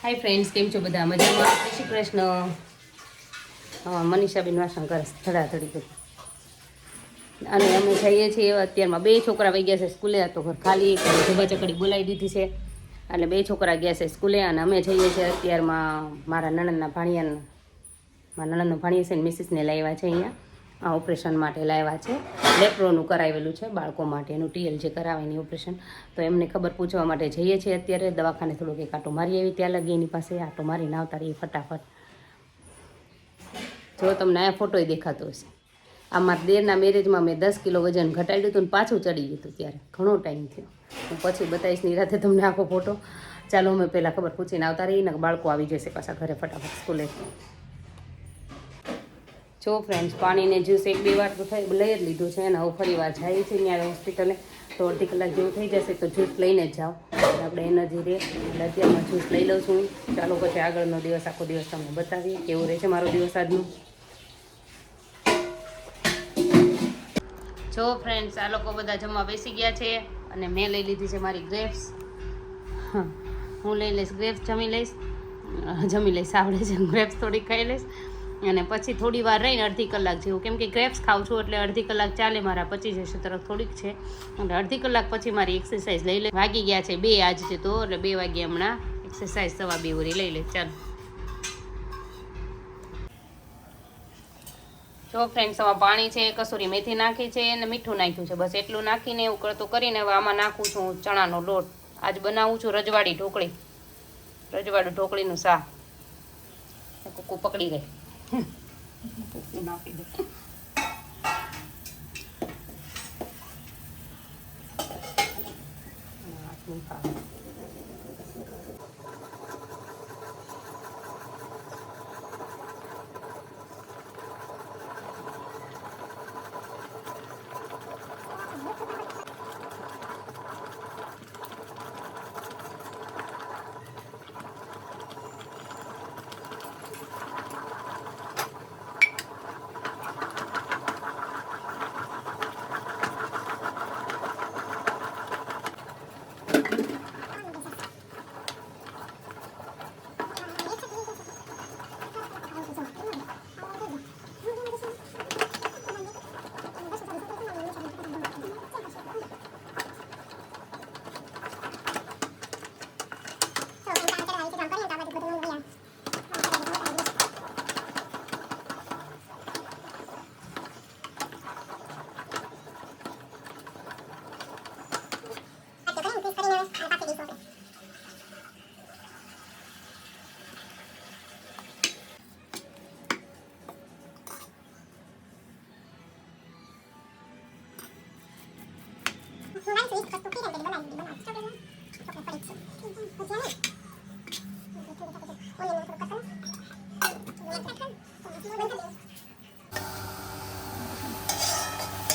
Hi friends, કેમ છો બધા? મજામાં? જય શ્રી કૃષ્ણ. મનીષાબેન વાસણ કરે ધડાધડી કરી. અને અમે જઈએ છીએ અત્યારમાં 2 છોકરા વહી ગયા છે સ્કૂલે. તો ઘર ખાલી ધોબા ચકડી બોલાવી દીધી છે એટલે 2 છોકરા ગયા છે સ્કૂલે. અને અમે જઈએ છીએ અત્યારમાં મારા નણંદના ભાણિયાને, મારા નણંદનો ભાણિયા છે ને મિસિસને લાવ્યા છે અહીંયા ઓપરેશન માટે લાવ્યા છે. લેપ્રોનું કરાવેલું છે બાળકો માટેનું, ટીએલ જે કરાવેની ઓપરેશન. તો એમને ખબર પૂછવા માટે જઈએ છીએ અત્યારે દવાખાને. થોડોક એક આટો મારી આવી, ત્યાં લગી એની પાસે આટો મારીને આવતા રહીએ ફટાફટ. જો તમને આ ફોટોય દેખાતો હશે. આ મારા દેરના મેરેજમાં મેં 10 કિલો વજન ઘટાડ્યું હતું ને પાછું ચડી ગયું હતું. ત્યારે ઘણો ટાઈમ થયો. હું પછી બતાવીશ નિરાતે તમને આખો ફોટો. ચાલો અમે પહેલાં ખબર પૂછીને આવતા રહીને, બાળકો આવી જશે પાછા ઘરે ફટાફટ સ્કૂલે. જો ફ્રેન્ડ્સ, પાણીને જ્યુસ 1-2 વાર તો લઈ જ લીધું છે અને હવે ફરી વાર જાય છે ત્યાં હોસ્પિટલે. તો અડધી કલાક જેવું થઈ જશે તો જ્યુસ લઈને જ જાઓ, આપણે એનર્જી રહે. એટલે અત્યારમાં જ્યુસ લઈ લઉં છું. ચાલો પછી આગળનો દિવસ, આખો દિવસ તમને બતાવીએ કેવો રહે છે મારો દિવસ આજનો. જો ફ્રેન્ડ્સ, આ લોકો બધા જમવા બેસી ગયા છે અને મેં લઈ લીધી છે મારી ગ્રેપ્સ. હું લઈ લઈશ ગ્રેપ્સ, જમી લઈશ આવડે છે ગ્રેપ્સ, થોડીક ખાઈ લઈશ. અને પછી થોડી વાર રહીને અડધી કલાક જેવું, કેમ કે ગ્રેપ્સ ખાઉં છું એટલે અડધી કલાક ચાલે મારા, પચી જશે તરફ થોડીક છે. અને અડધી કલાક પછી મારી એક્સરસાઇઝ લઈ લે. વાગી ગયા છે 2 આજ છે તો, એટલે 2 વાગ્યા હમણાં એક્સરસાઇઝ 2:15 વરી લઈ લે. ચાલો જો ફ્રેન્ડ્સ, આમાં પાણી છે, કસૂરી મેથી નાખી છે અને મીઠું નાખ્યું છે. બસ એટલું નાખીને એવું કરતું કરીને હવે આમાં નાખું છું ચણાનો લોટ. આજ બનાવું છું રજવાડી ઢોકળી, રજવાડું ઢોકળીનું શાક. કુકુ પકડી ગઈ. નાખી દો.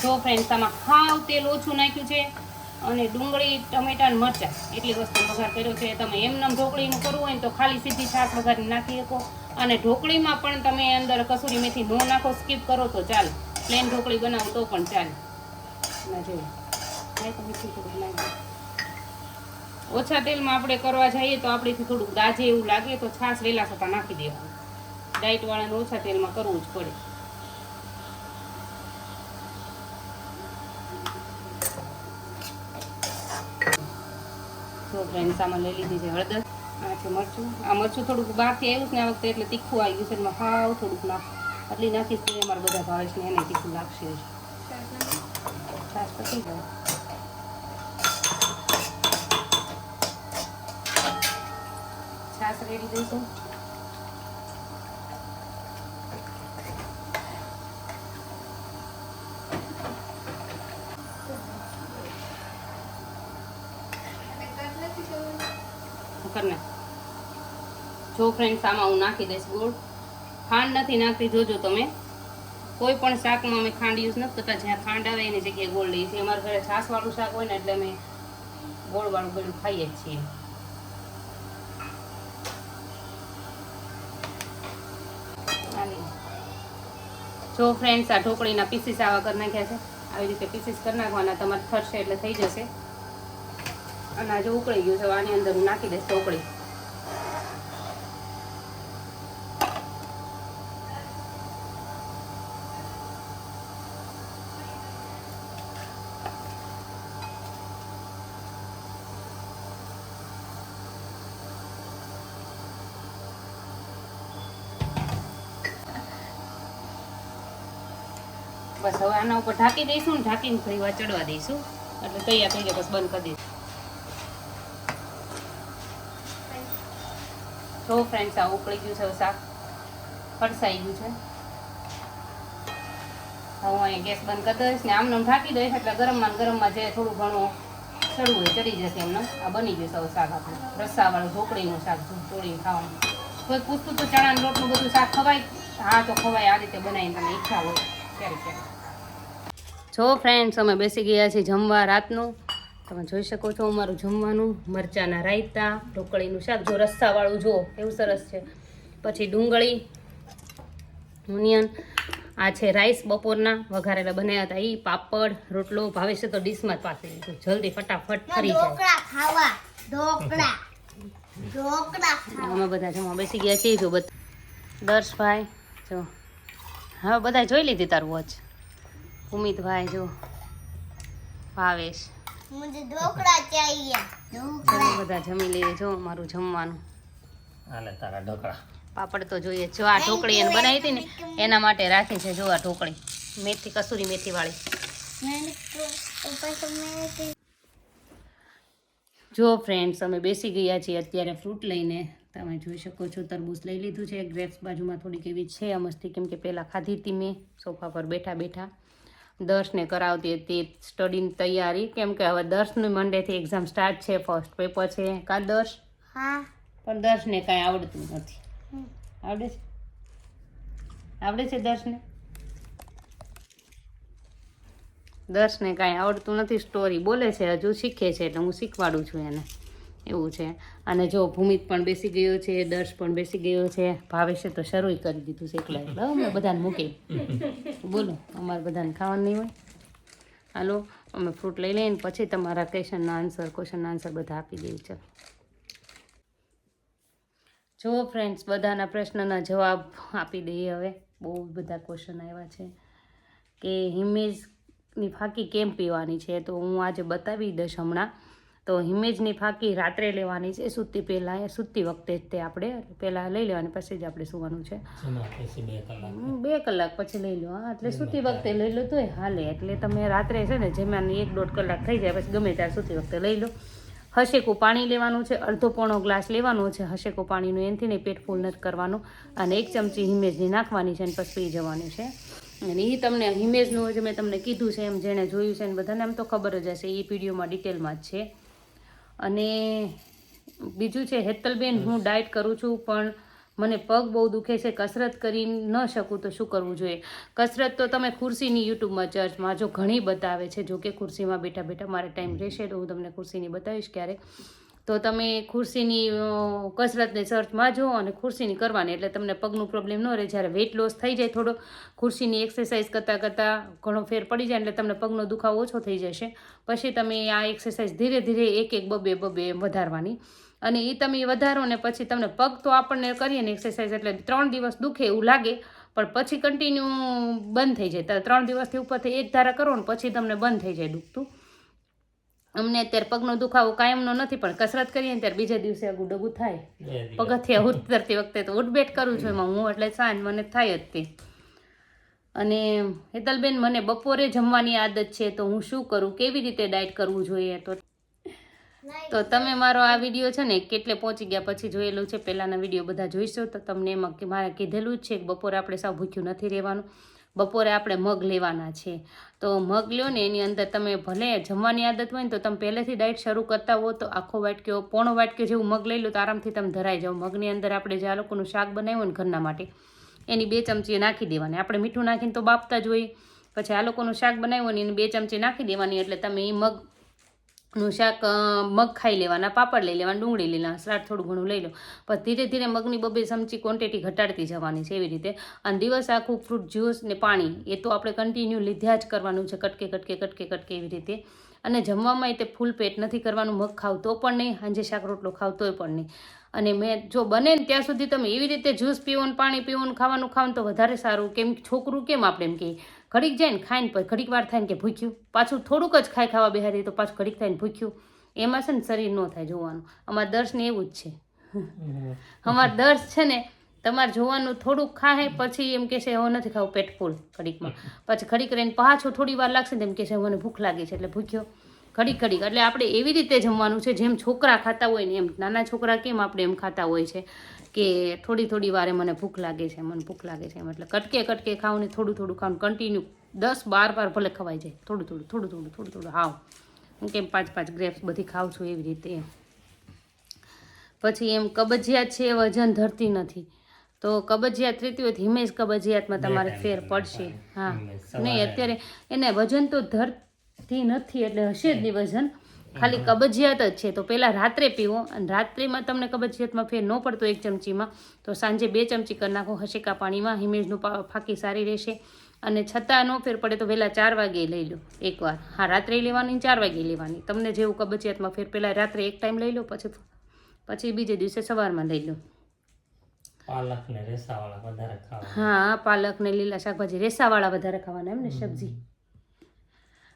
જો ફ્રેન્ડ્સ, આમાં હાવ તેલ ઓછું નાખ્યું છે અને ડુંગળી, ટમેટા અને મરચાં એટલી વસ્તુ વઘાર કર્યો છે. તમે એમનેમ ઢોકળીનું કરવું હોય ને તો ખાલી સીધી છાશ વઘારી નાખી શકો. અને ઢોકળીમાં પણ તમે અંદર કસૂરી મેથી ન નાખો, સ્કીપ કરો તો ચાલે. પ્લેન ઢોકળી બનાવો તો પણ ચાલે. ના જોઈએ ઓછા તેલમાં આપણે કરવા જઈએ તો આપણેથી થોડુંક દાજે એવું લાગે તો છાશ વેલા છતાં નાખી દેવાનું. ડાયટ વાળાને ઓછા તેલમાં કરવું જ પડે. તો ફ્રેન્ડ્સ, આમાં લઈ લીધી છે હળદર, આ છે મરચું. આ મરચું થોડુંક બહારથી આવ્યું છે ને આ વખતે એટલે તીખું આવી ગયું છે. એમાં હાવ થોડુંક આટલી નાખીશ તો અમારા બધા ભાવે છે ને એને તીખું લાગશે. છાશ પતી જાય. છાશ રેડી દઈશું. જો ફ્રેન્ડ્સ, આમાં હું નાખી દઈશ ગોળ. ખાંડ નથી નાખતી, જોજો તમે. કોઈ પણ શાકમાં અમે ખાંડ યુઝ નથી કરતા. જ્યાં ખાંડ આવે એની જગ્યાએ ગોળ લઈએ છીએ. અમારા ઘરે છાશવાળું શાક હોય ને એટલે અમે ગોળવાળું ગળ્યું ખાઈએ જ છીએ. જો ફ્રેન્ડ્સ, આ ઢોકળીના પીસીસ આવા કરી નાખ્યા છે. આવી રીતે પીસીસ કરી નાખવાના, તમારે થરશે એટલે થઈ જશે. અને આ જો ઉકળી ગયું છે, આની અંદર હું નાખી દઈશ ઢોકળી. બસ હવે આના ઉપર ઢાંકી દઈશું ને ઢાંકીને થોડી વાર ચડવા દઈશું એટલે તૈયાર થઈ જાય બસ બંધ કરી દઈશું. તો ફ્રેન્ડ્સ આ ઉકળી ગયું છે શાક ફરસાઈ ગયું છે. હવે હું અહીંયા ગેસ બંધ કરી દઈશ ને આમને ઢાંકી દઈશ એટલે ગરમમાં જે થોડું ઘણું ચડવું હોય ચડી જશે એમને. આ બની જશે હવે શાક આપણે રસ્સાવાળું ઢોકળીનું શાક તોડીને ખાવાનું. કોઈ પૂછતું તો ચણાનું લોટનું બધું શાક ખવાય? હા તો ખવાય. આ રીતે બનાવીને તમે ઈચ્છા હોય ક્યારેક ક્યારેક. જો ફ્રેન્ડ્સ અમે બેસી ગયા છીએ જમવા રાતનું. તમે જોઈ શકો છો અમારું જમવાનું મરચાંના રાયતા ઢોકળીનું શાક જો રસ્સાવાળું જુઓ એવું સરસ છે. પછી ડુંગળી ઓનિયન આ છે રાઈસ બપોરના વઘારેલા બનાવ્યા હતા એ પાપડ રોટલો ભાવેશે તો ડીશમાં જ પાકી દીધું જલ્દી ફટાફટ ફરી જાય. અમે બધા જમવા બેસી ગયા છીએ. જો બધા દર્શભાઈ જો હવે બધા જોઈ લીધી તારું વોચ. ઉમિતભાઈ જો ભાવેશ બધા જમી લઈએ. જો મારું જમવાનું પાપડ તો જોઈએ. જો આ ઢોકળી એને બનાવી હતી ને એના માટે રાખી છે. જો આ ઢોકળી મેથી કસૂરી મેથી વાળી. જો ફ્રેન્ડ્સ અમે બેસી ગયા છીએ અત્યારે ફ્રૂટ લઈને. તમે જોઈ શકો છો તરબૂચ લઈ લીધું છે. ગ્રેપ્સ બાજુમાં થોડીક એવી છે મસ્તી કેમ કે પહેલાં ખાધી હતી મેં સોફા પર બેઠા બેઠા. દર્શને કરાવતી હતી સ્ટડીની તૈયારી કેમ કે હવે દર્શનું મંડેથી એક્ઝામ સ્ટાર્ટ છે. ફર્સ્ટ પેપર છે કા દર્શ? હા. પણ દર્શને કાંઈ આવડતું નથી. આવડે છે? આવડે છે દર્શને? દર્શને કાંઈ આવડતું નથી. સ્ટોરી બોલે છે હજુ શીખે છે એટલે હું શીખવાડું છું એને એવું છે. અને જો ભૂમિત પણ બેસી ગયો છે દર્શ પણ બેસી ગયો છે. ભાવેશે તો શરૂ કરી દીધું છે એકલા એટલે અમે બધાને મૂકી બોલો અમારે બધાને ખાવાનું નહીં હોય. હાલો અમે ફ્રૂટ લઈ લઈને પછી તમારા ક્વેશ્ચનના આન્સર બધા આપી દઈએ. ચાલો જો ફ્રેન્ડ્સ બધાના પ્રશ્નના જવાબ આપી દઈએ. હવે બહુ બધા ક્વેશ્ચન આવ્યા છે કે હિમેજની ફાંકી કેમ પીવાની છે તો હું આજે બતાવી દઈશ હમણાં. તો હિમેજની ફાંકી રાત્રે લેવાની છે સૂતી પહેલાં સૂતી વખતે જ તે આપણે પહેલાં લઈ લેવાની પછી જ આપણે સૂવાનું છે. 2 કલાક પછી લઈ લો. હા એટલે સૂતી વખતે લઈ લો તોય હાલે. એટલે તમે રાત્રે છે ને જેમાં 1-1.5 કલાક થઈ જાય પછી ગમે ત્યારે સૂતી વખતે લઈ લો. હશેકું પાણી લેવાનું છે. અડધો પોણો ગ્લાસ લેવાનો છે હશેકું પાણીનું. એનાથી નહીં પેટ ફૂલ નથી કરવાનું. અને 1 ચમચી હિમેજની નાખવાની છે અને પછી પી જવાની છે. અને એ તમને હિમેજનું જે મેં તમને કીધું છે એમ જેણે જોયું છે ને બધાને એમ તો ખબર જ હશે. એ વિડીયોમાં ડિટેલમાં જ છે. અને બીજું છે હેતલબેન હું ડાયટ કરું છું પણ મને પગ બહુ દુખે છે કસરત કરી ન શકું તો શું કરવું જોઈએ? કસરત તો તમે ખુરશીની યુટ્યુબમાં ચર્ચમાં જો ઘણી બતાવે છે. જો કે ખુરશીમાં બેઠા બેઠા મારે ટાઈમ રહેશે તો હું તમને ખુરશીની બતાવીશ ક્યારેક. તો તમે ખુરશીની કસરતને સર્ચમાં જો અને ખુરશીની કરવાની એટલે તમને પગનું પ્રોબ્લેમ ન રહે. જ્યારે વેઇટ લોસ થઈ જાય થોડો ખુરશીની એક્સરસાઇઝ કરતાં ઘણો ફેર પડી જાય એટલે તમને પગનો દુખાવો ઓછો થઈ જશે. પછી તમે આ એક્સરસાઇઝ ધીરે ધીરે 1-1 2-2 વધારવાની. અને એ તમે વધારો ને પછી તમને પગ તો આપણને કરીએ ને એક્સરસાઇઝ એટલે 3 દિવસ દુખે એવું લાગે પણ પછી કન્ટિન્યુ બંધ થઈ જાય. 3 દિવસથી ઉપરથી એક ધારા કરો ને પછી તમને બંધ થઈ જાય દુખતું. અમને અત્યારે પગનો દુખાવો કાયમનો નથી પણ કસરત કરીએ ને ત્યારે બીજા દિવસે આગું ડગું થાય. પગથિયા ઉતરતી વખતે તો ઉઠબેઠ કરું છું એમાં હું એટલે સાંજ મને થાય જ તે. અને હેતલબેન મને બપોરે જમવાની આદત છે તો હું શું કરું? કેવી રીતે ડાયટ કરવું જોઈએ? તો તમે મારો આ વિડીયો છે ને કેટલે પહોંચી ગયા પછી જોયેલું છે. પહેલાંના વિડીયો બધા જોઈશો તો તમને એમાં મારે કીધેલું જ છે કે બપોરે આપણે સાવ ભૂખ્યું નથી રહેવાનું. બપોરે આપણે મગ લેવાના છે. તો મગ લ્યો ને એની અંદર તમે ભલે જમવાની આદત હોય ને તો તમે પહેલેથી ડાયટ શરૂ કરતા હો તો આખો વાટક્યો પોણો વાટક્યો જેવું મગ લઈ લો તો આરામથી તમે ધરાઈ જાઓ. મગની અંદર આપણે જે આ લોકોનું શાક બનાવ્યું ને ઘરના માટે એની 2 ચમચી નાખી દેવાની. આપણે મીઠું નાખીને તો બાફતા જ હોય. પછી આ લોકોનું શાક બનાવ્યું ને એની 2 ચમચી નાખી દેવાની એટલે તમે એ મગનું શાક મગ ખાઈ લેવાના. પાપડ લઈ લેવાના, ડુંગળી લઈ લેવાના, સલાડ થોડું ઘણું લઈ લો. પછી ધીરે ધીરે મગની 2 ચમચી ક્વોન્ટિટી ઘટાડતી જવાની છે એવી રીતે. અને દિવસ આખું ફ્રૂટ જ્યુસ ને પાણી એ તો આપણે કન્ટિન્યુ લીધા જ કરવાનું છે કટકે એવી રીતે. અને જમવામાં તે ફૂલ પેટ નથી કરવાનું. મગ ખાવ તો પણ નહીં, સાંજે શાક રોટલો ખાવ તોય પણ નહીં. અને મેં જો બને ને ત્યાં સુધી તમે એવી રીતે જ્યુસ પીવો ને પાણી પીવો ને ખાવાનું ખાવ તો વધારે સારું. કેમ છોકરું કેમ આપણે એમ કે ઘડીક જાય ને ખાઈને પછી ઘડીક વાર થાય ને કે ભૂખ્યું, પાછું થોડુંક જ ખાવા બેહારી તો પાછું ઘડીક થાય ને ભૂખ્યું. એમાં છે ને શરીર ન થાય જોવાનું. અમારા દર્શને એવું જ છે. અમારા દર્શ છે ને તમારે જોવાનું થોડુંક ખાહે પછી એમ કહેશે હવે નથી ખાવું પેટ ફૂલ ઘડીકમાં, પછી ઘડીક રહીને પાછું થોડી વાર લાગશે ને એમ કહેશે મને ભૂખ લાગી છે એટલે ભૂખ્યો ઘડીક એટલે આપણે એવી રીતે જમવાનું છે જેમ છોકરા ખાતા હોય ને એમ નાના છોકરા કેમ આપણે એમ ખાતા હોય છે કે થોડી વારે મને ભૂખ લાગે છે એમ એટલે કટકે ખાવું ને થોડું ખાવું કન્ટિન્યુ 10-12 વાર ભલે ખવાઈ જાય થોડું હાવ હું કેમ 5 ગ્રેપ્સ બધી ખાઉં છું એવી રીતે એમ. પછી એમ કબજિયાત છે વજન ધરતી નથી તો કબજિયાત રહેતી હોય તો હિમેશ કબજિયાતમાં તમારે ફેર પડશે. હા નહીં અત્યારે એને વજન તો ધરતી નથી એટલે હશે જ નહીં વજન, ખાલી કબજિયાત જ છે. તો પહેલાં રાત્રે પીવો અને રાત્રિમાં તમને કબજિયાતમાં ફેર ન પડતો 1 ચમચીમાં તો સાંજે 2 ચમચી કરી નાખો હશેકા પાણીમાં. હિમેશનું ફાંકી સારી રહેશે અને છતાં ન ફેર પડે તો વહેલા 4 વાગે લઈ લો એકવાર. હા રાત્રે લેવાની 4 વાગે લેવાની, તમને જેવું કબજિયાતમાં ફેર પહેલાં રાત્રે એક ટાઈમ લઈ લો પછી બીજે દિવસે સવારમાં લઈ લો. પાલક ને રેસાવાળા વધારે ખાવા. હા પાલક ને લીલા શાકભાજી રેસાવાળા વધારે ખાવાના એમ ને સબ્જી.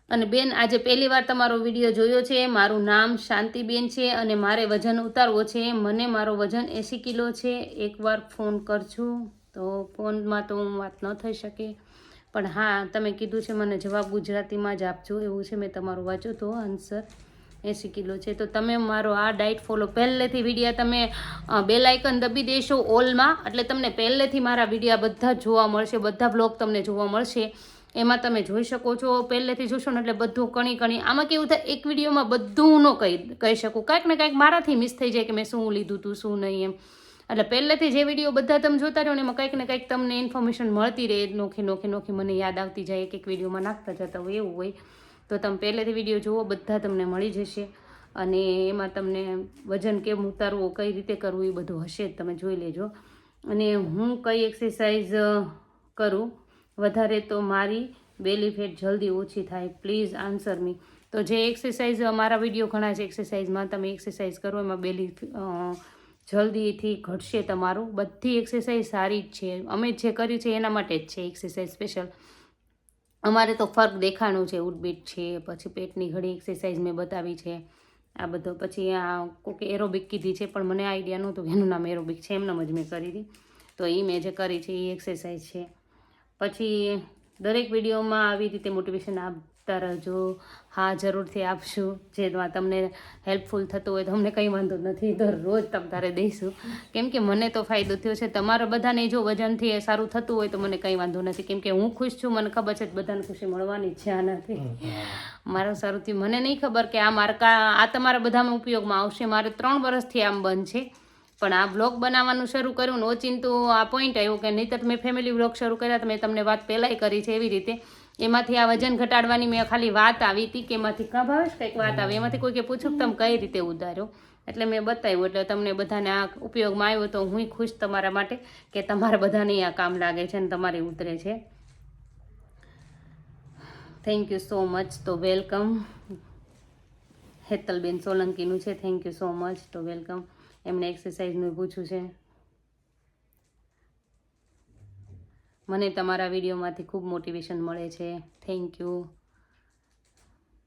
અને બેન આજે પહેલી વાર તમારો વિડીયો જોયો છે. મારું નામ શાંતિબેન છે અને મારે વજન ઉતારવો છે. મને મારો વજન 80 કિલો છે. એકવાર ફોન કરજો. તો ફોનમાં તો હું વાત ન થઈ શકે પણ હા તમે કીધું છે મને જવાબ ગુજરાતીમાં જ આપજો એવું છે. મેં તમારું વાંચ્યું તો આન્સર 80 કિલો છે. તો તમે મારો આ ડાયટ ફોલો પહેલેથી વિડીયા તમે બેલ આઇકન દબી દેશો ઓલમાં એટલે તમને પહેલેથી મારા વિડીયા બધા જ જોવા મળશે, બધા બ્લોગ તમને જોવા મળશે. એમાં તમે જોઈ શકો છો પહેલેથી જોશો ને એટલે બધું કણી આમાં કેવું થાય એક વિડીયોમાં બધું ન કહી શકું, કાંઈક ને કાંઈક મારાથી મિસ થઈ જાય કે મેં શું લીધું હતું શું નહીં એમ. એટલે પહેલેથી જે વિડીયો બધા તમે જોતા રહો ને એમાં કંઈક ને કંઈક તમને ઇન્ફોર્મેશન મળતી રહે, નોખી મને યાદ આવતી જાય એક વિડીયોમાં નાખતા જતા હોય એવું હોય. તો તમે પહેલેથી વિડીયો જુઓ બધા તમને મળી જશે અને એમાં તમને વજન કેમ ઉતારવું કઈ રીતે કરવું એ બધું હશે જ તમે જોઈ લેજો. અને હું કઈ એક્સરસાઇઝ કરું વધારે તો મારી બેલી ફેટ જલ્દી ઓછી થાય પ્લીઝ આન્સર મી. તો જે એક્સરસાઇઝ મારા વિડીયો ઘણા છે એક્સરસાઇઝમાં તમે એક્સરસાઇઝ કરો એમાં બેલી જલ્દીથી ઘટશે તમારું. બધી એક્સરસાઇઝ સારી જ છે, અમે જે કરી છે એના માટે જ છે એક્સરસાઇઝ સ્પેશિયલ. અમારે તો ફર્ક દેખાણું છે, ઉડબીટ છે, પછી પેટની ઘણી એક્સરસાઇઝ મેં બતાવી છે આ બધો. પછી આ કોકે એરોબિક કીધી છે પણ મને આઈડિયા નહોતું એનું નામ એરોબિક છે, એમને જ મેં કરી હતી. તો એ મેં જે કરી છે એ એક્સરસાઇઝ છે. પછી દરેક વિડીયોમાં આવી રીતે મોટિવેશન આપતા રહેજો. હા જરૂરથી આપશું, જેમાં તમને હેલ્પફુલ થતું હોય તો અમને કંઈ વાંધો નથી, તો રોજ તમારે દઈશું કેમ કે મને તો ફાયદો થયો છે. તમારા બધાને જો વજનથી સારું થતું હોય તો મને કંઈ વાંધો નથી કેમ કે હું ખુશ છું, મને ખબર છે બધાને ખુશી મળવાની છે આનાથી. મારું સારું થયું, મને નહીં ખબર કે આ તમારા બધામાં ઉપયોગમાં આવશે. મારે 3 વર્ષથી આમ બંધ છે પણ આ બ્લોગ બનાવવાનું શરૂ કર્યું ને ઓચિંતું આ પોઈન્ટ આવ્યો કે નહીં તો મેં ફેમિલી બ્લોગ શરૂ કર્યા તો મેં તમને વાત પહેલાંય કરી છે એવી રીતે. એમાંથી આ વજન ઘટાડવાની મેં ખાલી વાત આવી હતી કે એમાંથી કાં ભાવેશ કંઈક વાત આવી, એમાંથી કોઈકે પૂછ્યું તમે કઈ રીતે ઉતાર્યો એટલે મેં બતાવ્યું એટલે તમને બધાને આ ઉપયોગમાં આવ્યો તો હું ખુશ તમારા માટે કે તમારા બધાને આ કામ લાગે છે અને તમારે ઉતરે છે. Thank you so much. તો વેલકમ. હેતલબેન સોલંકીનું છે, થેન્ક યુ સો મચ. તો વેલકમ. એમને એક્સરસાઇઝનું પૂછ્યું છે. મને તમારા વિડીયોમાંથી ખૂબ મોટિવેશન મળે છે, થેન્ક યુ.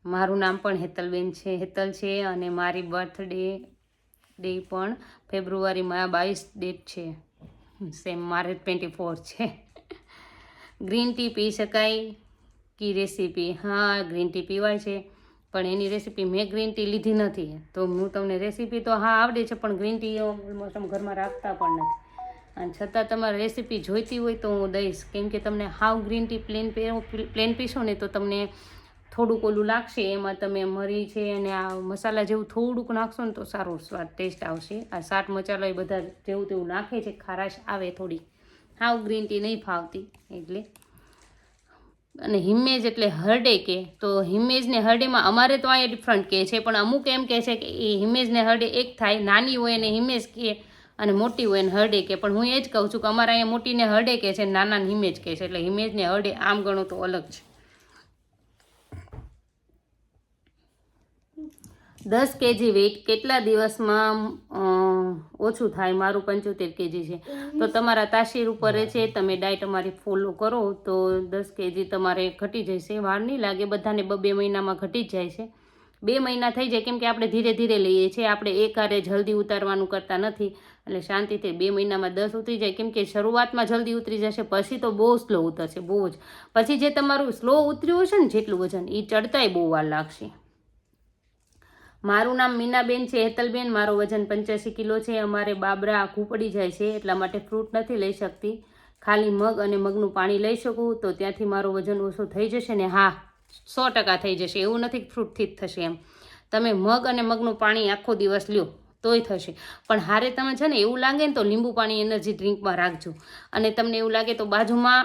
મારું નામ પણ હેતલબેન છે, હેતલ છે અને મારી બર્થડે પણ ફેબ્રુઆરીમાં 22 ડેટ છે, સેમ મારે 24 છે. ગ્રીન ટી પી શકાય કી રેસીપી? હા ગ્રીન ટી પીવાય છે પણ એની રેસીપી મેં ગ્રીન ટી લીધી નથી તો હું તમને રેસીપી તો હા આવડે છે પણ ગ્રીન ટી ઓલમોસ્ટ અમે ઘરમાં રાખતા પણ નથી. અને છતાં તમારે રેસીપી જોઈતી હોય તો હું દઈશ કેમ કે તમને હાવ ગ્રીન ટી પ્લેન પીશો ને તો તમને થોડુંક ઓલું લાગશે. એમાં તમે મરી છે અને આ મસાલા જેવું થોડુંક નાખશો ને તો સારો સ્વાદ ટેસ્ટ આવશે. આ ચાટ મસાલા એ બધા જેવું તેવું નાખે છે, ખારાશ આવે થોડી. હાવ ગ્રીન ટી નહીં ફાવતી એટલે. અને હિમેજ એટલે હરડે કે તો હિમેજ ને હરડેમાં અમારે તો અહીંયા ડિફરન્ટ કહે છે પણ અમુક એમ કહે છે કે એ હિમેજ ને હરડે એક થાય, નાની હોય ને હિમેજ કહે અને મોટી હોય ને હરડે કે. પણ હું એ જ કહું છું કે અમારા અહીંયા મોટીને હરડે કહે છે, નાનાને હિમેજ કહે છે એટલે હિમેજ ને હરડે આમ ગણો તો અલગ છે. 10 kg વેઇટ કેટલા દિવસમાં ઓછું થાય? મારું 75 kg છે. તો તમારા તાસીર ઉપર છે, તમે ડાયટ અમારી ફોલો કરો તો 10 kg તમારે ઘટી જશે. વાર નહીં લાગે, બધાને 2 મહિનામાં ઘટી જ જાય છે. 2 મહિના થઈ જાય, કેમ કે આપણે ધીરે ધીરે લઈએ છીએ, આપણે એકારે જલ્દી ઉતારવાનું કરતા નથી. એટલે શાંતિથી 2 મહિનામાં 10 ઉતરી જાય, કેમ કે શરૂઆતમાં જલ્દી ઉતરી જશે, પછી તો બહુ સ્લો ઉતરશે, બહુ જ. પછી જે તમારું સ્લો ઉતર્યું હશે ને જેટલું વજન, એ ચડતાય બહુ વાર લાગશે. મારું નામ મીનાબેન છે, હેતલબેન. મારો વજન 85 કિલો છે. અમારે બાબરા આખું પડી જાય છે, એટલા માટે ફ્રૂટ નથી લઈ શકતી. ખાલી મગ અને મગનું પાણી લઈ શકું તો ત્યાંથી મારો વજન ઓછો થઈ જશે ને. હા, 100% થઈ જશે. એવું નથી કે ફ્રૂટથી જ થશે એમ. તમે મગ અને મગનું પાણી આખો દિવસ લ્યો તોય થશે. પણ હારે તમે છે ને એવું લાગે ને તો લીંબુ પાણી એનર્જી ડ્રિંકમાં રાખજો. અને તમને એવું લાગે તો બાજુમાં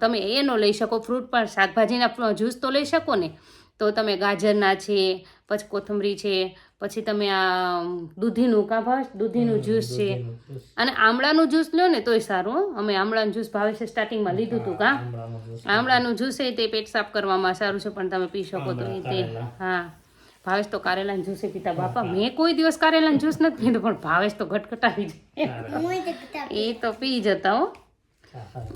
તમે એનો લઈ શકો ફ્રૂટ, પણ શાકભાજીના જ્યુસ તો લઈ શકો ને. તો તમે ગાજરના છે, પછી કોથમરી છે, પછી તમે આ દૂધીનું જ્યુસ છે, અને આમળાનું જ્યુસ લો ને તોય સારું. અમે આમળાનું જ્યુસ ભાવે છે, સ્ટાર્ટિંગમાં લીધું હતું. આમળાનું જ્યુસ છે તે પેટ સાફ કરવામાં સારું છે, પણ તમે પી શકો તો તે. હા, ભાવેશ તો કારેલાનું જ્યુસ પીતા. બાપા, મેં કોઈ દિવસ કારેલાનું જ્યુસ નથી પીધું, પણ ભાવેશ તો ઘટઘટાવી જાય, એ તો પી જતા હો.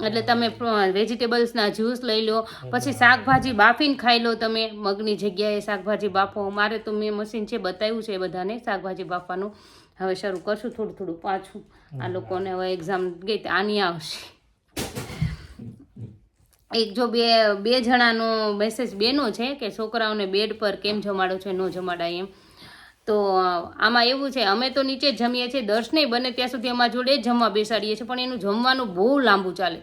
એટલે તમે વેજીટેબલ્સના જ્યુસ લઈ લો, પછી શાકભાજી બાફીને ખાઈ લો તમે. મગની જગ્યાએ શાકભાજી બાફો. મારે તો મેં મશીન છે, બતાવ્યું છે બધાને શાકભાજી બાફવાનું. હવે શરૂ કરશું થોડું થોડું પાછું. આ લોકોને હવે એક્ઝામ ગઈ આની આવશે. એક જો બે જણાનો મેસેજ બેનો છે કે છોકરાઓને બેડ પર કેમ જમાડો છે, ન જમાડાય એમ. તો આમાં એવું છે, અમે તો નીચે જમીએ છીએ. દર્શને બને ત્યાં સુધી અમારા જોડે જ જમવા બેસાડીએ છીએ, પણ એનું જમવાનું બહુ લાંબુ ચાલે.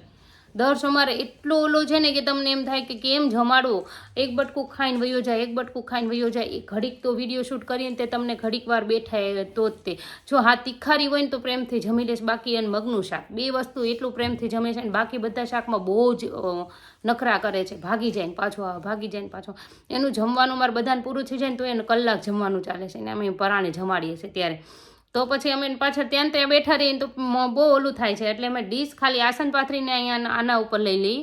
દર્શ અમારે એટલો ઓલો છે ને કે તમને એમ થાય કે કેમ જમાડવો. એક બટકું ખાઈને વયો જાય, એ ઘડીક તો વિડીયો શૂટ કરીને તે તમને ઘડીક વાર બેઠાય તો જ તે. જો હા તીખારી હોય ને તો પ્રેમથી જમી લેશ, બાકી એને મગનું શાક, 2 વસ્તુ એટલું પ્રેમથી જમે છે ને. બાકી બધા શાકમાં બહુ જ નખરા કરે છે, ભાગી જાય ને પાછો. એનું જમવાનું મારે બધાને પૂરું થઈ જાય ને તો એને કલાક જમવાનું ચાલે છે, ને અમે પરાણે જમાડીએ છીએ ત્યારે. તો પછી અમે પાછળ ત્યાં બેઠા રહીએ તો બહુ ઓલું થાય છે. એટલે અમે ડીશ ખાલી આસન પાથરીને અહીંયા આના ઉપર લઈ લઈ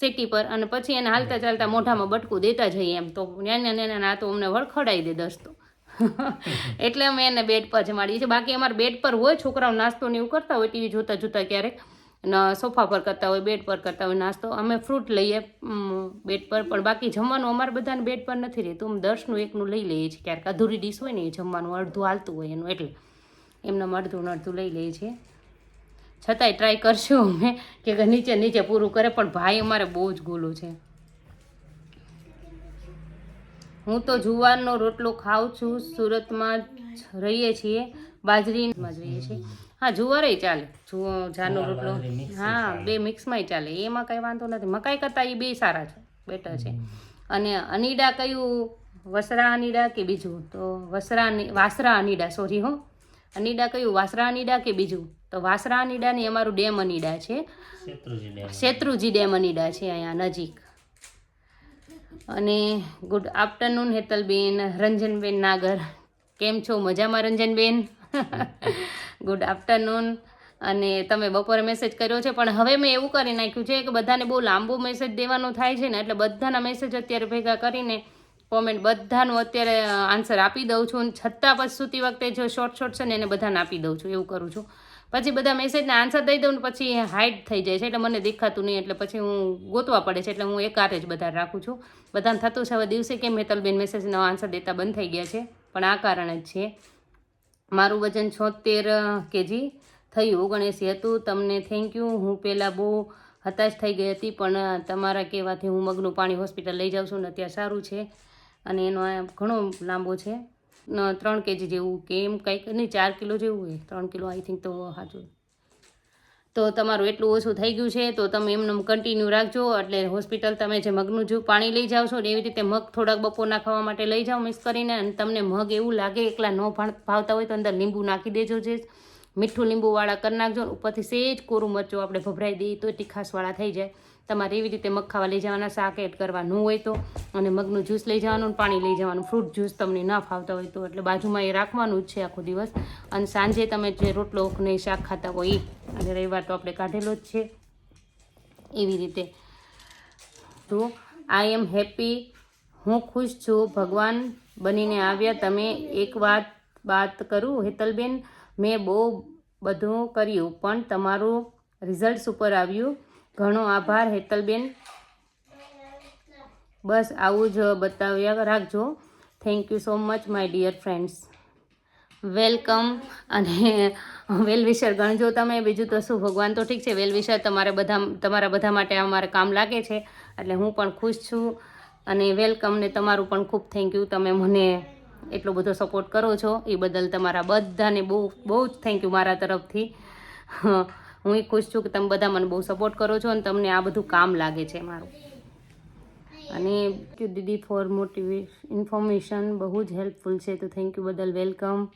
સેટી પર, અને પછી એને હાલતા ચાલતા મોઢામાં બટકું દેતા જઈએ એમ. તો નાના તો અમને વળખડાવી દે દોસ્તો. એટલે અમે એને બેડ પર જમાડીએ છીએ. બાકી અમારે બેડ પર હોય, છોકરાઓ નાસ્તો ને એવું કરતા હોય, ટીવી જોતા ક્યારેક સોફા પર કરતા હોય, બેડ પર કરતા હોય નાસ્તો. અમે ફ્રૂટ લઈએ બેડ પર, પણ બાકી જમવાનું અમારે બધાને બેડ પર નથી રહેતું. અમે દર્શનું એકનું લઈ લઈએ છીએ. ક્યારેક અધૂરી ડીશ હોય ને એ જમવાનું અડધું હાલતું હોય એનું, એટલે એમને અડધું લઈ લઈએ છીએ. છતાંય ટ્રાય કરશું અમે કે નીચે પૂરું કરે, પણ ભાઈ અમારે બહુ જ ગોલો છે. હું તો જુવારનો રોટલો ખાઉં છું. સુરતમાં રહીએ છીએ, બાજરીમાં જ રહીએ છીએ. હા, જુવારે ચાલે, જારનો રોટલો. હા, 2 મિક્સમાંય ચાલે, એમાં કંઈ વાંધો નથી. મકાઈ કરતાં એ 2 સારા છે, બેટર છે. અને અનીડા કયું, વસરા અનીડા કે બીજું? તો વાસરા અનીડા, સોરી હો. અનીડા કયું, વાસરા અનીડા કે બીજું? તો વાસરા અનીડા ની અમારું ડેમ અનીડા છે, શેત્રુજી ડેમ અનીડા છે અહીંયા નજીક. અને ગુડ આફ્ટરનૂન હેતલબેન. રંજનબેન નાગર, કેમ છો? મજામાં રંજનબેન? Good afternoon. અને તમે બપોરે મેસેજ કર્યો છે, પણ હવે મેં એવું કરી નાખ્યું છે કે બધાને બહુ લાંબુ મેસેજ દેવાનો થાય છે ને, એટલે બધાના મેસેજ અત્યારે ભેગા કરીને કોમેન્ટ બધાનું અત્યારે આન્સર આપી દઉં છું. છતાં પછી સૂતી વખતે જો શોર્ટ છે ને એને બધાને આપી દઉં છું, એવું કરું છું. પછી બધા મેસેજને આન્સર દઈ દઉં ને પછી હાઈડ થઈ જાય છે, એટલે મને દેખાતું નહીં, એટલે પછી હું ગોતવા પડે છે. એટલે હું એકારે જ બધા રાખું છું. બધાને થતું છે હવે દિવસે કેમ હેતલબેન મેસેજનો આન્સર દેતા બંધ થઈ ગયા છે, પણ આ કારણ જ છે. મારું વજન 76 kg થયું, 79 હતું. તમને થેન્ક યુ. હું પહેલાં બહુ હતાશ થઈ ગઈ હતી, પણ તમારા કહેવાથી હું મગનું પાણી હોસ્પિટલ લઈ જાઉં છું ને અત્યારે સારું છે. અને એનો ઘણો લાંબો છે, 3 kg જેવું કે એમ કંઈક નહીં, 4 કિલો જેવું હોય, 3 કિલો આઈ થિંક તો સાચું. તો તમારું એટલું ઓછું થઈ ગયું છે, તો તમે એમને કન્ટિન્યુ રાખજો. એટલે હોસ્પિટલ તમે જે મગનું જો પાણી લઈ જાઓ છો ને એવી રીતે મગ થોડાક બપોરના ખાવા માટે લઈ જાઓ મિક્સ કરીને. અને તમને મગ એવું લાગે એકલા ન ભાવતા હોય તો અંદર લીંબુ નાખી દેજો, જે મીઠું લીંબુવાળા કરી નાખજો. ઉપરથી સેજ કોરું મરચું આપણે ભભરાઈ દઈએ તો તીખાસવાળા થઈ જાય. તમારે એવી રીતે મગ ખાવા લઈ જવાના, શાક એડ કરવાનું હોય તો, અને મગનું જ્યુસ લઈ જવાનું, પાણી લઈ જવાનું. ફ્રૂટ જ્યુસ તમને ના ફાવતા હોય તો, એટલે બાજુમાં એ રાખવાનું જ છે આખો દિવસ. અને સાંજે તમે જે રોટલો ને શાક ખાતા હોય એ, અને રવિવાર તો આપણે કાઢેલો જ છે. એવી રીતે તો આઈ એમ હેપી, હું ખુશ છું, ભગવાન બનીને આવ્યા તમે. એક વાત કરું હેતલબેન, મેં બહુ બધું કર્યું પણ તમારું રિઝલ્ટ સુપર આવ્યું. ઘણો આભાર હેતલબેન. બસ આવું જ બતાવ્યા રાખજો. Thank you so much my dear friends. Welcome. અને વેલ વિશર ગણજો તમે. બીજું તો શું, ભગવાન તો ઠીક છે, વેલ વિશર તમારા બધા માટે અમારે કામ લાગે છે, એટલે હું પણ ખુશ છું. અને વેલકમ ને તમારું પણ ખૂબ થેન્ક યુ. તમે મને એટલો બધો સપોર્ટ કરો છો એ બદલ તમારા બધાને બહુ બહુ જ થેન્ક યુ મારા તરફથી. હું એ ખુશ છું કે તમે બધા મને બહુ સપોર્ટ કરો છો અને તમને આ બધું કામ લાગે છે મારું. અને દીદી ફોર ઇન્ફોર્મેશન બહુ જ હેલ્પફુલ છે, તો થેન્ક યુ બદલ વેલકમ.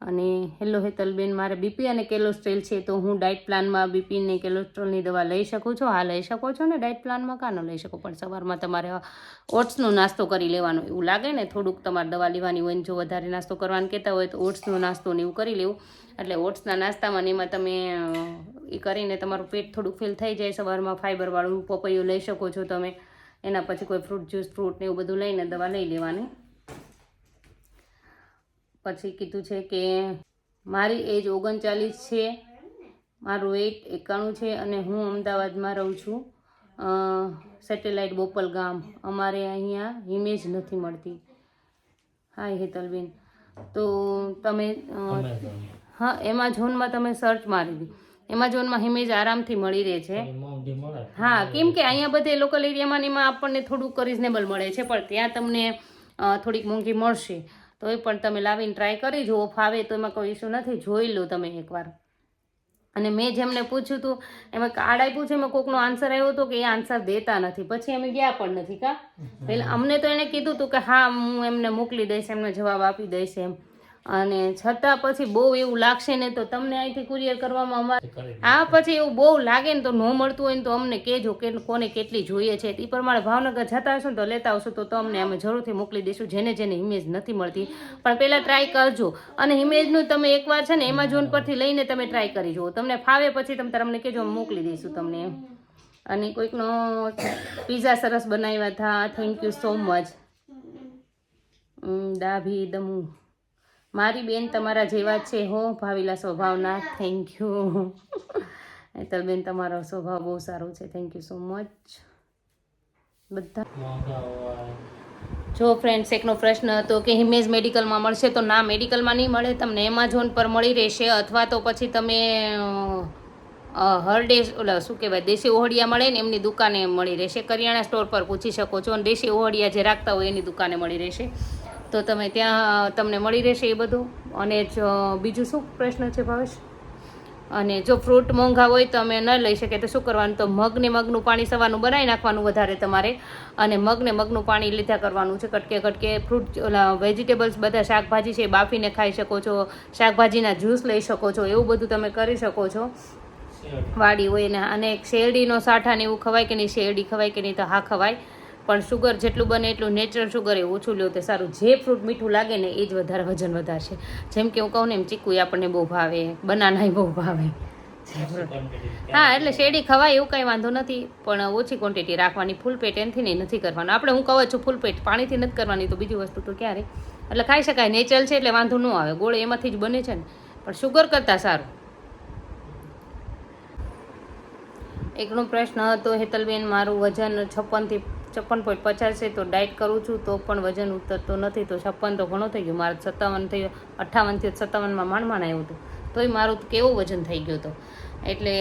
અને હેલો હેતલબેન, મારે બીપી અને કોલેસ્ટ્રોલ છે, તો હું ડાયટ પ્લાનમાં બીપી ને કોલેસ્ટ્રોલની દવા લઈ શકું છું? હા, લઈ શકો છો ને. ડાયટ પ્લાનમાં કાં ન લઈ શકો? પણ સવારમાં તમારે ઓટ્સનો નાસ્તો કરી લેવાનો. એવું લાગે ને થોડુંક તમારે દવા લેવાની હોય ને જો વધારે નાસ્તો કરવાનું કહેતા હોય તો ઓટ્સનો નાસ્તો ને એવું કરી લેવું. એટલે ઓટ્સના નાસ્તામાં ને એમાં તમે એ કરીને તમારું પેટ થોડુંક ફિલ થઈ જાય. સવારમાં ફાઈબરવાળું પપૈયું લઈ શકો છો તમે. એના પછી કોઈ ફ્રૂટ જ્યુસ ફ્રૂટ ને એવું બધું લઈને દવા લઈ લેવાની. પછી કીધું છે કે મારી એજ 39 છે, મારું વેઇટ 91 છે અને હું અમદાવાદમાં રહું છું, સેટેલાઇટ બોપલ ગામ. અમારે અહીંયા ઇમેજ નથી મળતી. હાય હેતલબેન, તો તમે હા એમેઝોનમાં તમે સર્ચ મારી દી. એમેઝોનમાં ઇમેજ આરામથી મળી રહે છે. હા, કેમ કે અહીંયા બધે લોકલ એરિયામાં ને એમાં આપણને થોડુંક રિઝનેબલ મળે છે, પણ ત્યાં તમને થોડીક મોંઘી મળશે. તો એ પણ તમે લાવીને ટ્રાય કરી જુઓ, ફાવે તો એમાં કોઈ ઇશ્યુ નથી. જોઈ લો તમે એકવાર. અને મેં જેમને પૂછ્યું હતું એમાં કાર્ડ આપ્યું છે, એમાં કોકનો આન્સર આવ્યો હતો કે એ આન્સર દેતા નથી. પછી અમે ગયા પણ નથી કા. એટલે અમને તો એને કીધું હતું કે હા હું એમને મોકલી દઈશ, એમને જવાબ આપી દઈશ એમ. અને છતાં પછી બહુ એવું લાગશે ને તો તમને અહીંથી કુરિયર કરવામાં અમારે આ પછી એવું બહુ લાગે ને તો ન મળતું હોય ને તો અમને કહેજો કે કોને કેટલી જોઈએ છે. એ પ્રમાણે ભાવનગર જતા હશો ને તો લેતા આવશો તો તમને અમે જરૂરથી મોકલી દઈશું, જેને જેને ઇમેજ નથી મળતી. પણ પહેલાં ટ્રાય કરજો. અને ઇમેજનું તમે એકવાર છે ને એમેઝોન પરથી લઈને તમે ટ્રાય કરી જુઓ. તમને ફાવે પછી તમે અમને કહેજો, અમે મોકલી દઈશું તમને એમ. અને કોઈકનો પીઝા સરસ બનાવ્યા હતા, thank you so much. Dabhi Damu, મારી બેન તમારા જેવા છે હો, ભાવિલા સ્વભાવના. થેન્ક યુ હેતલબેન, તમારો સ્વભાવ બહુ સારો છે. થેન્ક યુ સો મચ બધા. જો ફ્રેન્ડ્સ, એકનો પ્રશ્ન હતો કે હિમેજ મેડિકલમાં મળશે, તો ના, મેડિકલમાં નહીં મળે, તમને એમેઝોન પર મળી રહેશે. અથવા તો પછી તમે હરડે ઓલા શું કહેવાય દેશી ઓહળિયા મળે ને એમની દુકાને મળી રહેશે. કરિયાણા સ્ટોર પર પૂછી શકો છો. અને દેશી ઓહળિયા જે રાખતા હોય એની દુકાને મળી રહેશે. તો તમે ત્યાં તમને મળી રહેશે એ બધું. અને બીજું શું પ્રશ્ન છે ભાવેશ? અને જો ફ્રૂટ મોંઘા હોય તો અમે ન લઈ શકીએ તો શું કરવાનું? તો મગનું પાણી સવારનું બનાવી નાખવાનું વધારે તમારે. અને મગનું પાણી લીધા કરવાનું છે કટકે કટકે. ફ્રૂટ ઓલા વેજીટેબલ્સ બધા શાકભાજી છે એ બાફીને ખાઈ શકો છો. શાકભાજીના જ્યુસ લઈ શકો છો. એવું બધું તમે કરી શકો છો વાડી હોય ને. અને શેરડીનો સાઠા ને એવું ખવાય કે નહીં? શેરડી ખવાય કે નહીં? તો હા ખવાય, પણ શુગર જેટલું બને એટલું નેચરલ શુગર એ ઓછું લો તે સારું. જે ફ્રૂટ મીઠું લાગે ને એ જ વધારે વજન વધારશે. જેમ કે હું કહું ને એમ ચીકુ આપણને બહુ ભાવે, બનાના બહુ ભાવે. હા, એટલે શેરડી ખવાય એવું કાંઈ વાંધો નથી, પણ ઓછી ક્વોન્ટિટી રાખવાની. ફૂલ પેટ એનથી નહીં નથી કરવાનું. આપણે હું કહું છું ફૂલ પેટ પાણીથી નથી કરવાની, તો બીજી વસ્તુ તો ક્યારે એટલે ખાઈ શકાય, નેચરલ છે એટલે વાંધો ન આવે. ગોળ એમાંથી જ બને છે ને, પણ શુગર કરતાં સારું. એકનો પ્રશ્ન હતો હેતલબેન, મારું વજન 56.50 છે, તો ડાયટ કરું છું તો પણ વજન ઉતરતો નથી. તો 56 તો ઘણો થઈ ગયો. મારે 57 થયો, 58 થી 57માં માંડ આવ્યું હતું. તોય મારું કેવું વજન થઈ ગયું હતું. એટલે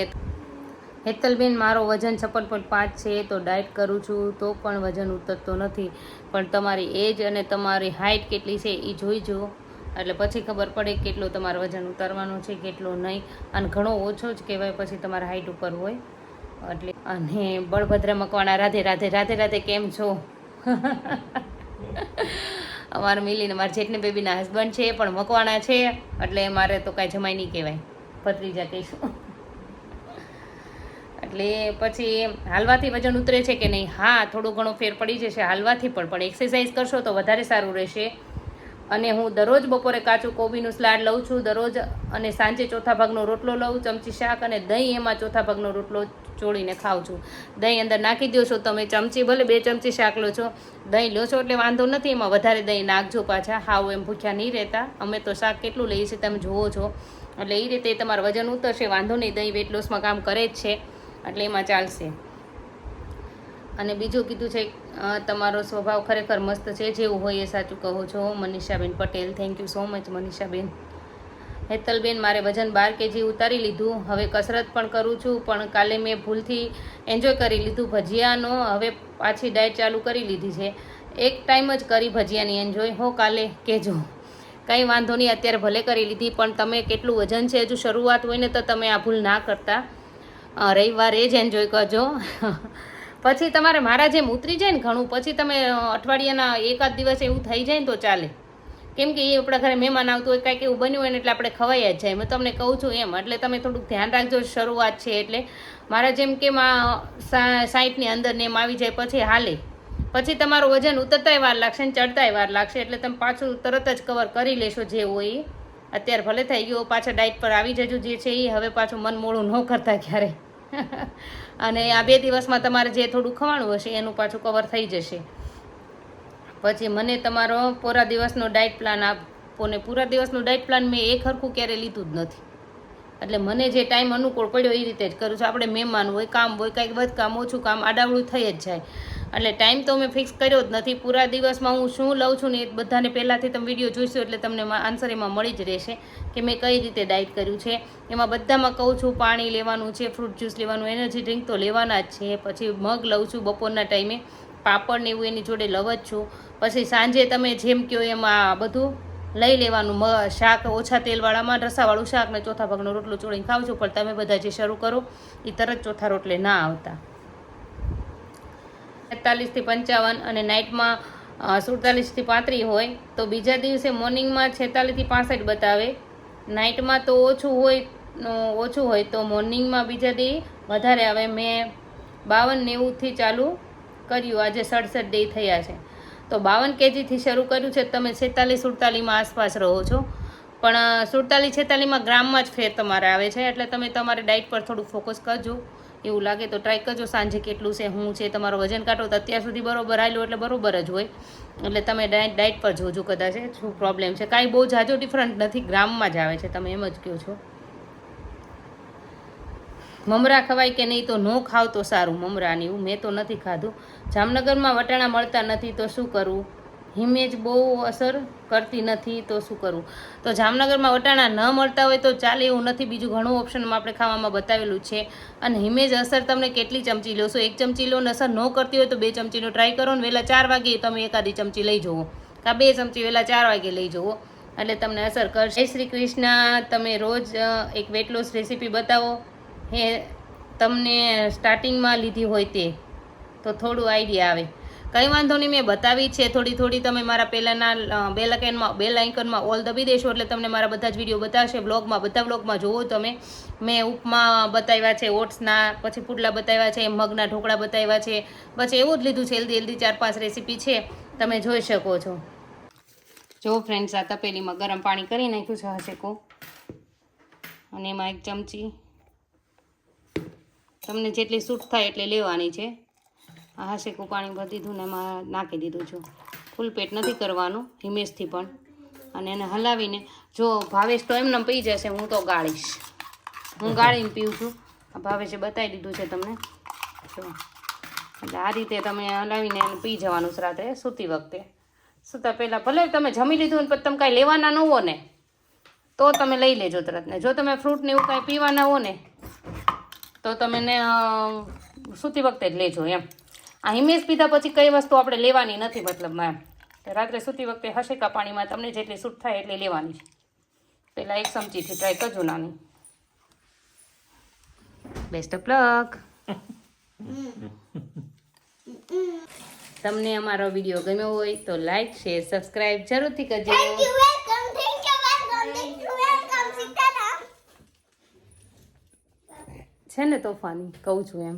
હેતલબેન, મારો વજન 56.5 છે, તો ડાયટ કરું છું તો પણ વજન ઉતરતો નથી. પણ તમારી એજ અને તમારી હાઇટ કેટલી છે એ જોઈ જુઓ, એટલે પછી ખબર પડે કેટલો તમારું વજન ઉતારવાનું છે, કેટલો નહીં. અને ઘણો ઓછો જ કહેવાય પછી તમારા હાઇટ ઉપર હોય એટલે. અને બળભદ્ર મકવાણા, રાધે રાધે. રાધે રાધે, કેમ છો? અમારે મિલીને મારા જેઠની બેબીના હસબન્ડ છે પણ મકવાણા છે, એટલે મારે તો કાંઈ જમાઈ નહીં કહેવાય, ભત્રીજા કહીશું. એટલે પછી હાલવાથી વજન ઉતરે છે કે નહીં? હા, થોડો ઘણો ફેર પડી જશે હાલવાથી, પણ એક્સરસાઇઝ કરશો તો વધારે સારું રહેશે. અને હું દરરોજ બપોરે કાચું કોબીનું સલાડ લઉં છું દરરોજ. અને સાંજે ચોથા ભાગનો રોટલો લઉં, ચમચી શાક અને દહીં, એમાં ચોથા ભાગનો રોટલો ચોળીને ખાઉં છું. દહીં અંદર નાખી દો છો તમે, ચમચી ભલે 2 ચમચી શાક લો છો, દહીં લો છો એટલે વાંધો નથી. એમાં વધારે દહીં નાખજો પાછા, હાવ એમ ભૂખ્યા નહીં રહેતા. અમે તો શાક કેટલું લઈએ છીએ તમે જુઓ છો. એટલે એ રીતે તમારું વજન ઉતરશે, વાંધો નહીં. દહીં વેટ લોસમાં કામ કરે જ છે, એટલે એમાં ચાલશે. અને બીજું કીધું છે તમારો સ્વભાવ ખરેખર મસ્ત છે, જેવું હોય એ સાચું કહો છો. મનીષાબેન Patel, thank you so much મનીષાબેન. હેતલબેન, મારે વજન 12 kg ઉતારી લીધું, હવે કસરત પણ કરું છું, પણ કાલે મેં ભૂલથી એન્જોય કરી લીધું ભજીયાનો, હવે પાછી ડાયટ ચાલુ કરી લીધી છે. એક ટાઈમ જ કરી ભજીયાની એન્જોય, હો કાલે કહેજો. કંઈ વાંધો નહીં, અત્યારે ભલે કરી લીધી, પણ તમે કેટલું વજન છે હજુ શરૂઆત હોય ને તો તમે આ ભૂલ ના કરતા. રવિવારે જ એન્જોય કરજો. પછી તમારે મારા જેમ ઉતરી જાય ને ઘણું, પછી તમે અઠવાડિયાના એકાદ દિવસ એવું થઈ જાય ને તો ચાલે. કેમ કે એ આપણા ઘરે મહેમાન આવતું હોય, કાંઈક એવું બન્યું હોય ને એટલે આપણે ખવાઈ જ જાય. મેં તમને કહું છું એમ, એટલે તમે થોડુંક ધ્યાન રાખજો. શરૂઆત છે એટલે મારા જેમ કે 60ની અંદર ને એમ આવી જાય પછી હાલે. પછી તમારું વજન ઉતરતાય વાર લાગશે ને ચડતાય વાર લાગશે, એટલે તમે પાછું તરત જ કવર કરી લેશો જે હોય એ. અત્યારે ભલે થઈ ગયો, પાછા ડાયટ પર આવી જજો જે છે એ. હવે પાછું મન મોડું ન કરતા ક્યારે. અને આ 2 દિવસમાં તમારે જે થોડું ખવાનું હશે એનું પાછું કવર થઈ જશે. પછી મને તમારો પૂરા દિવસનો ડાયટ પ્લાન આપો ને. પૂરા દિવસનો ડાયટ પ્લાન મેં એક હરખું ક્યારે લીધું જ નથી. એટલે મને જે ટાઈમ અનુકૂળ પડ્યો એ રીતે જ કરું છું. આપણે મહેમાન હોય, કામ હોય, કંઈક વધુ કામ ઓછું કામ આડાવડું થઈ જ જાય. એટલે ટાઈમ તો મેં ફિક્સ કર્યો જ નથી. પૂરા દિવસમાં હું શું લઉં છું ને એ બધાને પહેલાંથી તમે વિડીયો જોઈશો એટલે તમને આન્સર એમાં મળી જ રહેશે કે મેં કઈ રીતે ડાયટ કર્યું છે. એમાં બધામાં કહું છું પાણી લેવાનું છે, ફ્રૂટ જ્યુસ લેવાનું, એનર્જી ડ્રિંક તો લેવાના જ છે. પછી મગ લઉં છું બપોરના ટાઈમે, પાપડ ને એવું એની જોડે લવ જ છું. પછી સાંજે તમે જેમ કહો એમાં બધું લઈ લેવાનું. શાક ઓછા તેલવાળામાં રસાવાળું શાક ને ચોથા ભાગનો રોટલો ચોળીને ખાવ છું. પણ તમે બધા જે શરૂ કરો એ તરત ચોથા રોટલે ના આવતા. 43 થી 55 અને નાઇટમાં 47 થી 35 હોય તો બીજા દિવસે મોર્નિંગમાં 46 થી 65 બતાવે. નાઇટમાં તો ઓછું હોય તો મોર્નિંગમાં બીજા દી વધારે આવે. મેં 52-90 થી ચાલુ કર્યું, આજે 67 ડે થયા છે. તો 52 kgથી શરૂ કર્યું છે. તમે 46-47માં આસપાસ રહો છો, પણ 47-46માં ગ્રામમાં જ ફેર તમારે આવે છે. એટલે તમે તમારે ડાયટ પર થોડું ફોકસ કરજો. એવું લાગે તો ટ્રાય કરજો સાંજે કેટલું છે શું છે. તમારો વજન કાઢો તો અત્યાર સુધી બરોબર આવેલું એટલે બરોબર જ હોય. એટલે તમે ડાયટ પર જોજો કદાચ શું પ્રોબ્લેમ છે. કાંઈ બહુ જાજો ડિફરન્ટ નથી, ગ્રામમાં જ આવે છે. તમે એમ જ કહો છો. મમરા ખવાય કે નહીં તો ન ખાવ તો સારું. મમરાની એવું મેં તો નથી ખાધું. જામનગરમાં વટાણા મળતા નથી તો શું કરવું? હિમેજ બહુ અસર કરતી નથી તો શું કરવું? તો જામનગરમાં વટાણા ન મળતા હોય તો ચાલે એવું નથી. બીજું ઘણું ઓપ્શનમાં આપણે ખાવામાં બતાવેલું છે. અને હિમેજ અસર તમને કેટલી ચમચી લો છો? 1 ચમચી લો ને અસર ન કરતી હોય તો 2 ચમચીનો ટ્રાય કરો ને વહેલા 4 વાગે તમે એકાદી ચમચી લઈ જવો, કાં 2 ચમચી વહેલા 4 વાગે લઈ જવો, એટલે તમને અસર કરશે. જય શ્રી કૃષ્ણ. તમે રોજ એક વેટ લોસ રેસીપી બતાવો. હે તમને સ્ટાર્ટિંગમાં લીધી હોય તે તો થોડું આઈડિયા આવે. કંઈ વાંધો નહીં, મેં બતાવી છે થોડી. તમે મારા પહેલાંના બેલ આઇકનમાં ઓલ દબી દેશો એટલે તમને મારા બધા જ વિડીયો બતાવશે. બધા વ્લોગમાં જોવો તમે. મેં ઉપમા બતાવ્યા છે ઓટ્સના, પછી પુડલા બતાવ્યા છે, મગના ઢોકળા બતાવ્યા છે. પછી એવું જ લીધું છે હેલ્ધી 4-5 રેસીપી છે, તમે જોઈ શકો છો. જો ફ્રેન્ડ્સ, આ તપેલીમાં ગરમ પાણી કરી નાખ્યું છે હસેકો, અને એમાં 1 ચમચી તમને જેટલી સૂટ થાય એટલે લેવાની છે. આ હસેકું પાણી ભરી દીધું ને એમાં નાખી દીધું છું. ફૂલ પેટ નથી કરવાનું, હિમેશથી પણ. અને એને હલાવીને, જો ભાવેશ તો એમને પી જશે, હું તો ગાળીશ. હું ગાળીને પીવું છું. આ ભાવેશે બતાવી દીધું છે તમને. જો એટલે આ રીતે તમે હલાવીને એને પી જવાનું છે રાત્રે સૂતી વખતે. સૂતા પહેલાં ભલે તમે જમી લીધું ને પછી તમે કાંઈ લેવાના ન હો ને તો તમે લઈ લેજો તરત. ને જો તમે ફ્રૂટ ને એવું કાંઈ પીવાના હો ને તો તમે સૂતી વખતે જ લેજો એમ. આ હિમેશ પીધા પછી કઈ વસ્તુ આપણે લેવાની નથી, મતલબમાં એમ. રાત્રે સૂતી વખતે હસેકા પાણીમાં તમને જેટલી સૂટ થાય એટલી લેવાની છે. પહેલાં 1 ચમચીથી ટ્રાય કરજો નાની. Best of luck. તમને અમારો વિડીયો ગમ્યો હોય તો લાઈક, શેર, સબસ્ક્રાઈબ જરૂરથી કરજો. છે ને તોફાની કહું છું એમ.